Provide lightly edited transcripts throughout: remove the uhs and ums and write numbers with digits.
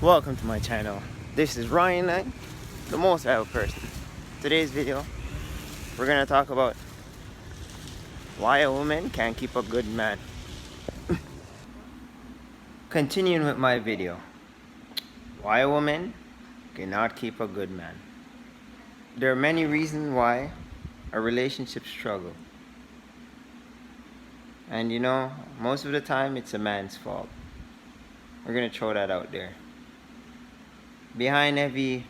Welcome to my channel. This is Ryan Knight, the most valuable person. Today's video, we're gonna talk about why a woman can't keep a good man. Continuing with my video, why a woman cannot keep a good man. There are many reasons why a relationship struggle. And most of the time it's a man's fault. We're gonna throw that out there. Behind every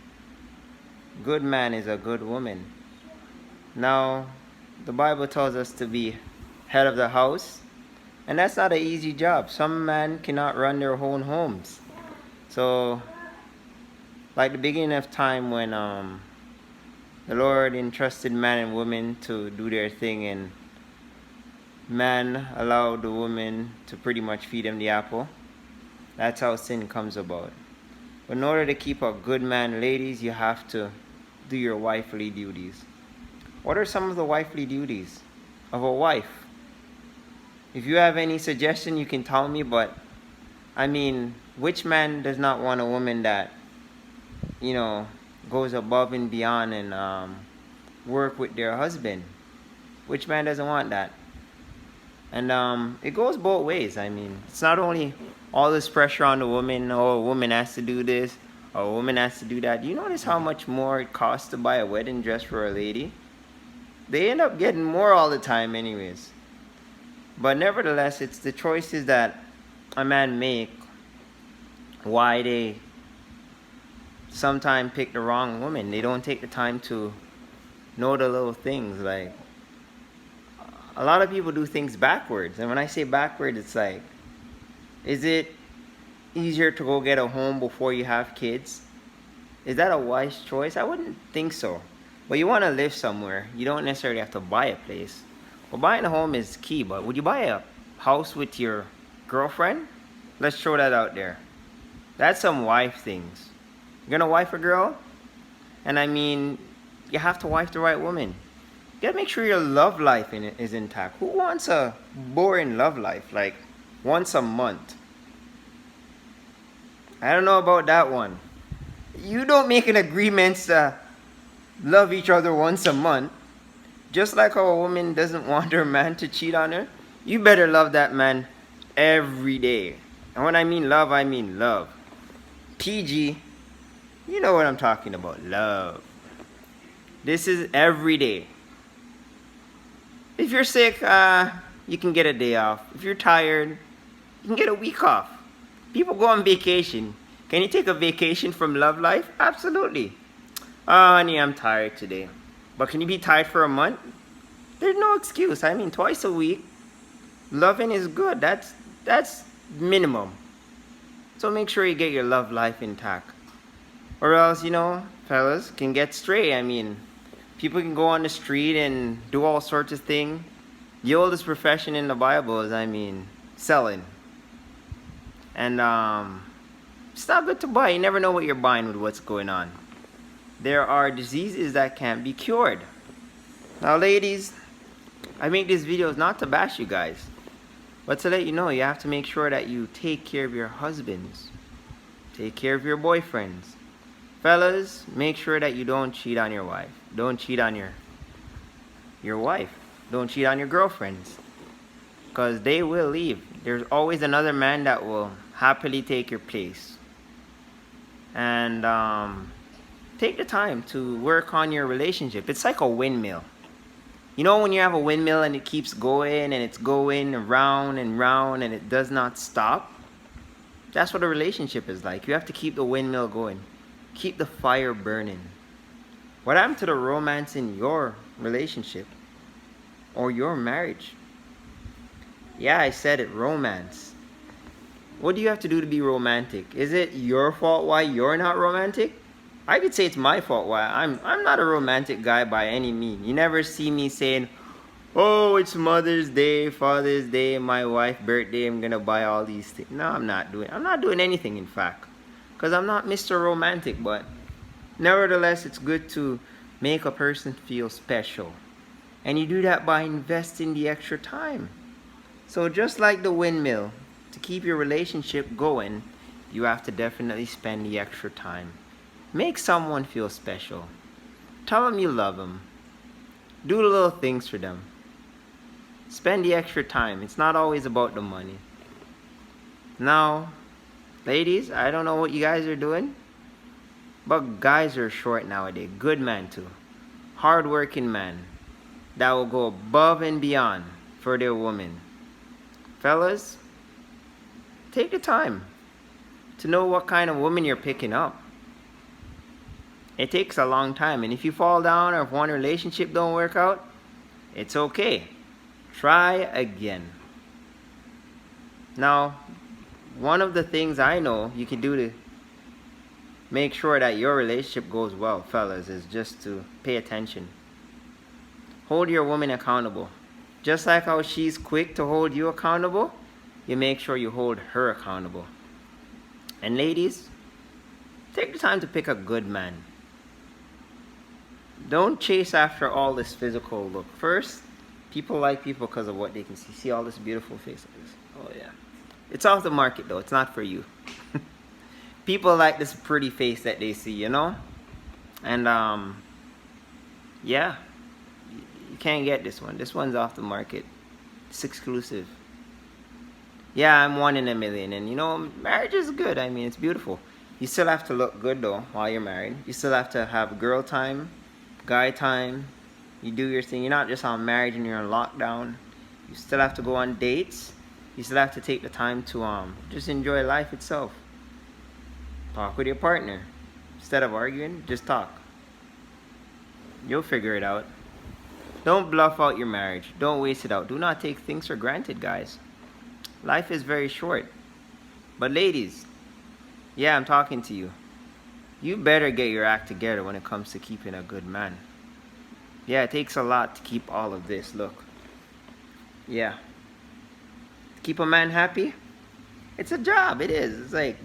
good man is a good woman. Now, the Bible tells us to be head of the house, and that's not an easy job. Some men cannot run their own homes. So, like the beginning of time when the Lord entrusted man and woman to do their thing, and man allowed the woman to pretty much feed him the apple. That's how sin comes about. But in order to keep a good man, ladies, you have to do your wifely duties. What are some of the wifely duties of a wife? If you have any suggestion, you can tell me, but I mean, which man does not want a woman that, goes above and beyond and work with their husband? Which man doesn't want that? And it goes both ways. I mean, it's not only all this pressure on the woman, oh, a woman has to do this, or a woman has to do that. You notice how much more it costs to buy a wedding dress for a lady? They end up getting more all the time anyways. But nevertheless, it's the choices that a man make why they sometimes pick the wrong woman. They don't take the time to know the little things. Like, a lot of people do things backwards. And when I say backwards, it's like, is it easier to go get a home before you have kids? Is that a wise choice? I wouldn't think so. But you want to live somewhere. You don't necessarily have to buy a place. Well, buying a home is key, but would you buy a house with your girlfriend? Let's throw that out there. That's some wife things. You're gonna wife a girl? And I mean, you have to wife the right woman. You gotta make sure your love life is intact. Who wants a boring love life, like once a month? I don't know about that one. You don't make an agreement to love each other once a month. Just like how a woman doesn't want her man to cheat on her, you better love that man every day. And when I mean love. TG, you know what I'm talking about, love. This is every day. If you're sick, you can get a day off. If you're tired, you can get a week off. People go on vacation. Can you take a vacation from love life? Absolutely. Oh, honey, I'm tired today. But can you be tired for a month? There's no excuse. I mean, twice a week, loving is good. That's minimum. So make sure you get your love life intact. Or else, fellas can get stray. I mean, people can go on the street and do all sorts of things. The oldest profession in the Bible is, selling. And it's not good to buy. You never know what you're buying with what's going on. There are diseases that can't be cured. Now, ladies, I make these videos not to bash you guys, but to let you know you have to make sure that you take care of your husbands. Take care of your boyfriends. Fellas, make sure that you don't cheat on your wife. Don't cheat on your wife. Don't cheat on your girlfriends. Because they will leave. There's always another man that will happily take your place. And take the time to work on your relationship. It's like a windmill. You know when you have a windmill and it keeps going and it's going round and round and it does not stop? That's what a relationship is like. You have to keep the windmill going. Keep the fire burning. What happened to the romance in your relationship or your marriage? Yeah, I said it, romance. What do you have to do to be romantic? Is it your fault why you're not romantic? I could say it's my fault why I'm not a romantic guy by any means. You never see me saying, oh, it's Mother's Day, Father's Day, my wife's birthday, I'm gonna buy all these things. No, I'm not doing anything, in fact, because I'm not Mr. Romantic. But nevertheless, it's good to make a person feel special, and you do that by investing the extra time. So just like the windmill, to keep your relationship going, you have to definitely spend the extra time. Make someone feel special. Tell them you love them. Do the little things for them. Spend the extra time. It's not always about the money. Now, ladies, I don't know what you guys are doing, but guys are short nowadays. Good man too. Hard-working man that will go above and beyond for their woman. Fellas, take the time to know what kind of woman you're picking up. It takes a long time, and if you fall down or if one relationship don't work out, it's okay. Try again. Now, one of the things I know you can do to make sure that your relationship goes well, fellas, is just to pay attention. Hold your woman accountable. Just like how she's quick to hold you accountable, you make sure you hold her accountable. And ladies, take the time to pick a good man. Don't chase after all this physical look. First, people like people because of what they can see. See all this beautiful face like this? Oh yeah. It's off the market though. It's not for you. People like this pretty face that they see, you know? And yeah. You can't get this one. This one's off the market. It's exclusive. Yeah, I'm 1 in a million. And you know, marriage is good. I mean, it's beautiful. You still have to look good though while you're married. You still have to have girl time, guy time. You do your thing. You're not just on marriage and you're on lockdown. You still have to go on dates. You still have to take the time to just enjoy life itself. Talk with your partner. Instead of arguing, just talk. You'll figure it out. Don't bluff out your marriage. Don't waste it out. Do not take things for granted, guys. Life is very short. But ladies, yeah, I'm talking to you. You better get your act together when it comes to keeping a good man. Yeah, it takes a lot to keep all of this. Look. Yeah. Keep a man happy? It's a job. It is. It's like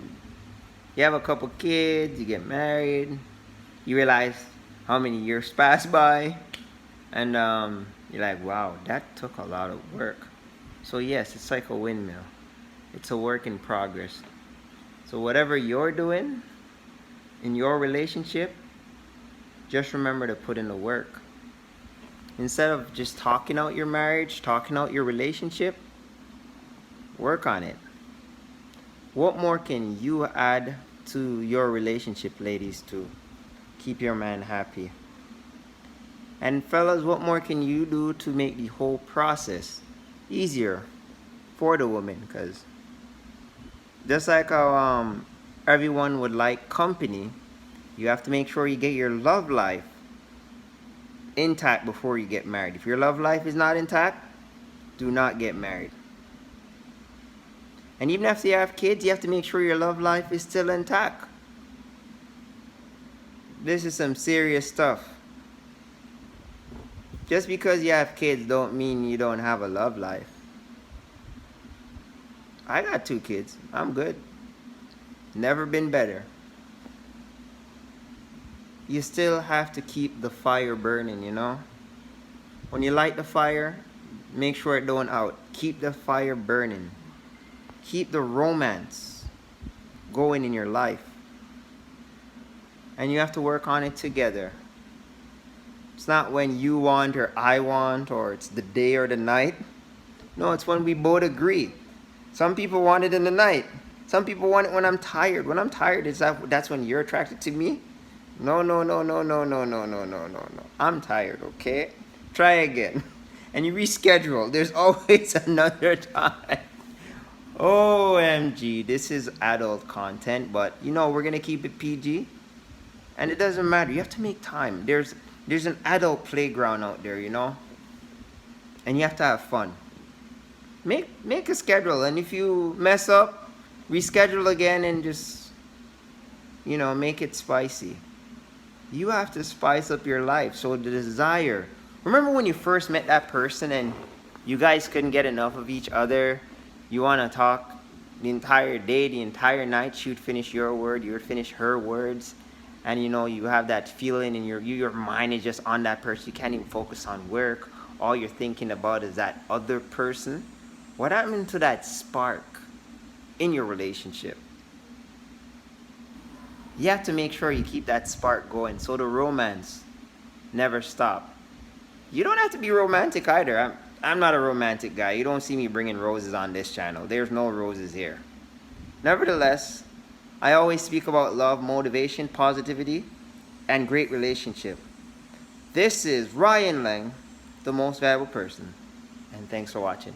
you have a couple kids, you get married, you realize how many years pass by, and you're like, wow, that took a lot of work. So yes, it's like a windmill. It's a work in progress. So whatever you're doing in your relationship, just remember to put in the work. Instead of just talking out your marriage, talking out your relationship, work on it. What more can you add to your relationship, ladies, to keep your man happy? And fellas, what more can you do to make the whole process easier for the woman? Because just like how everyone would like company, you have to make sure you get your love life intact before you get married. If your love life is not intact, do not get married. And even after you have kids, you have to make sure your love life is still intact. This is some serious stuff. Just because you have kids don't mean you don't have a love life. I got 2 kids. I'm good. Never been better. You still have to keep the fire burning, you know? When you light the fire, make sure it don't out. Keep the fire burning. Keep the romance going in your life. And you have to work on it together. It's not when you want or I want, or it's the day or the night. No, it's when we both agree. Some people want it in the night. Some people want it when I'm tired. When I'm tired, that's when you're attracted to me? No. I'm tired, okay? Try again. And you reschedule. There's always another time. OMG, this is adult content, but you know, we're gonna keep it PG. And it doesn't matter. You have to make time. There's an adult playground out there, you know? And you have to have fun. Make a schedule, and if you mess up, reschedule again and just, you know, make it spicy. You have to spice up your life. So the desire. Remember when you first met that person and you guys couldn't get enough of each other? You want to talk the entire day, the entire night. She would finish your word, you would finish her words. And you know, you have that feeling and your mind is just on that person. You can't even focus on work. All you're thinking about is that other person. What happened to that spark in your relationship? You have to make sure you keep that spark going so the romance never stop. You don't have to be romantic either. I'm not a romantic guy. You don't see me bringing roses on this channel. There's no roses here. Nevertheless, I always speak about love, motivation, positivity, and great relationship. This is Ryan Lang, the most valuable person, and thanks for watching.